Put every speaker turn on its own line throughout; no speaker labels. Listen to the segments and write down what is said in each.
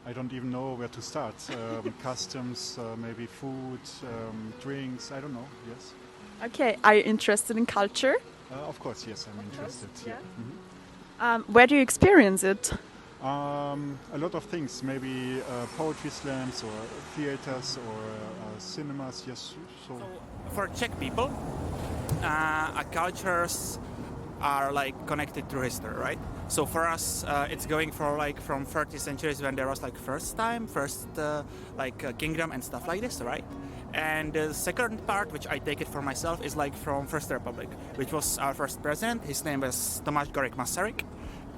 I don't even know where to start. Customs, maybe food, drinks, I don't know, yes.
Okay, are you interested in culture?
Of course, yes, I'm interested. Yeah.
Where do you experience it?
A lot of things, maybe poetry slams or theaters or cinemas, yes. So
For Czech people, cultures are like connected through history, right? So for us, it's going for like from 30 centuries when there was like first kingdom and stuff like this, right? And the second part, which I take it for myself, is like from First Republic, which was our first president. His name was Tomáš Garrigue Masaryk.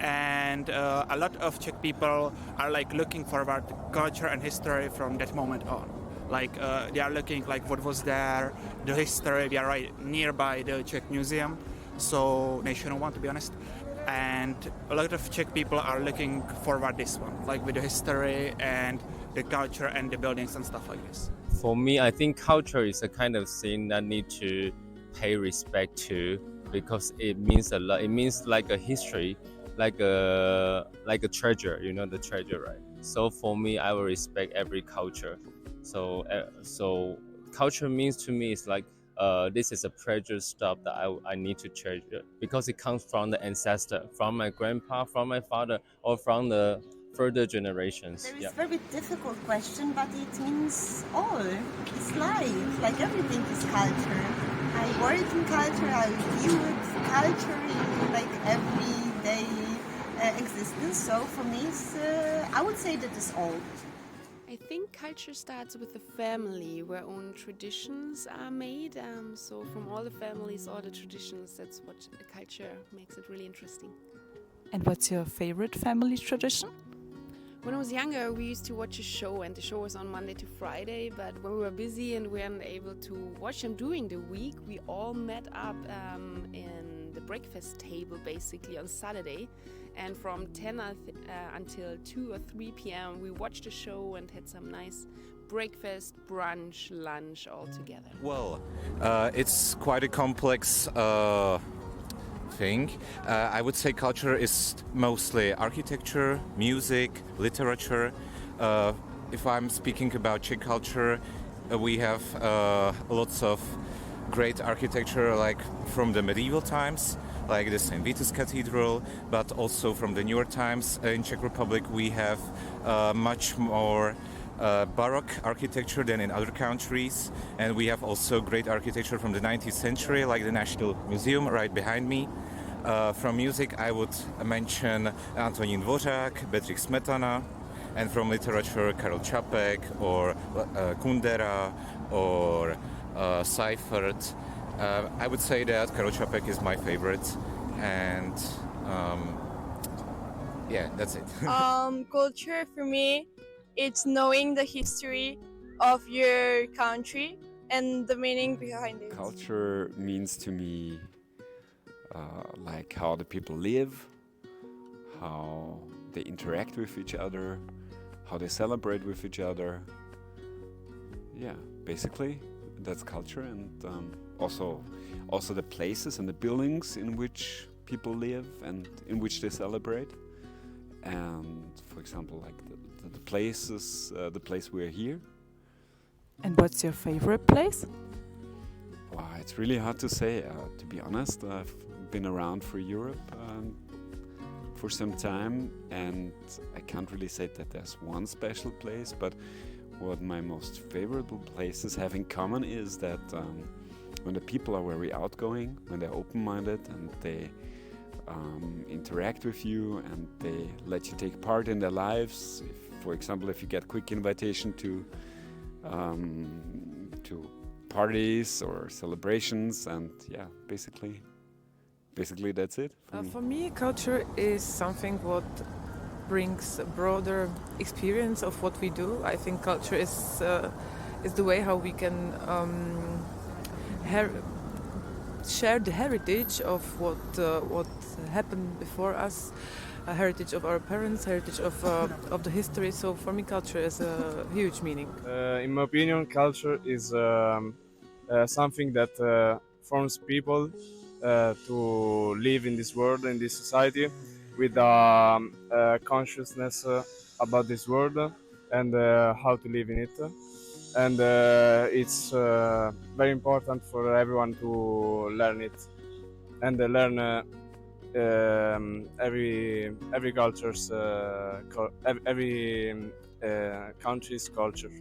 And a lot of Czech people are like looking forward to culture and history from that moment on. Like they are looking like what was there, the history. We are right nearby the Czech Museum, so National One to be honest. And a lot of Czech people are looking forward this one, like with the history and the culture and the buildings and stuff like this.
For me, I think culture is a kind of thing that need to pay respect to because it means a lot. It means like a history, like a treasure. You know the treasure, right? So for me, I will respect every culture. So culture means to me is like this is a precious stuff that I need to treasure because it comes from the ancestor, from my grandpa, from my father, or from the further generations.
There is a very difficult question, but it means all. It's life, like everything is culture. I work in culture, I view it culture in like everyday existence. So for me, I would say that is all.
I think culture starts with the family, where own traditions are made. So from all the families, all the traditions, that's what a culture makes it really interesting.
And what's your favorite family tradition?
When I was younger, we used to watch a show, and the show was on Monday to Friday. But when we were busy and weren't able to watch them during the week, we all met up in the breakfast table, basically on Saturday. And from 10 until 2 or 3 p.m., we watched the show and had some nice breakfast, brunch, lunch all together.
Well, it's quite a complex thing. I would say culture is mostly architecture, music, literature. If I'm speaking about Czech culture, we have lots of great architecture, like from the medieval times, like the St. Vitus Cathedral, but also from the newer times. In Czech Republic, we have much more Baroque architecture than in other countries, and we have also great architecture from the 19th century, like the National Museum right behind me. From music, I would mention Antonín Dvořák, Bedřich Smetana, and from literature, Karel Čapek or Kundera or Seifert. I would say that Karel Čapek is my favorite, and yeah, that's it.
Culture for me, it's knowing the history of your country and the meaning behind it.
Culture means to me like how the people live, how they interact with each other, how they celebrate with each other. Yeah, basically that's culture, and also the places and the buildings in which people live and in which they celebrate. And for example, like the places, the place we're here.
And what's your favorite place?
Wow, it's really hard to say. To be honest, I've been around for Europe for some time, and I can't really say that there's one special place, but what my most favorable places have in common is that when the people are very outgoing, when they're open-minded and they interact with you and they let you take part in their lives. For example, if you get quick invitation to parties or celebrations, and yeah, basically that's it.
For me, culture is something what brings a broader experience of what we do. I think culture is the way how we can share the heritage of what happened before us, a heritage of our parents, heritage of the history. So for me, culture is a huge meaning.
In my opinion, culture is something that forms people to live in this world, in this society, with a consciousness about this world and how to live in it. And it's very important for everyone to learn it and learn every culture's every country's culture.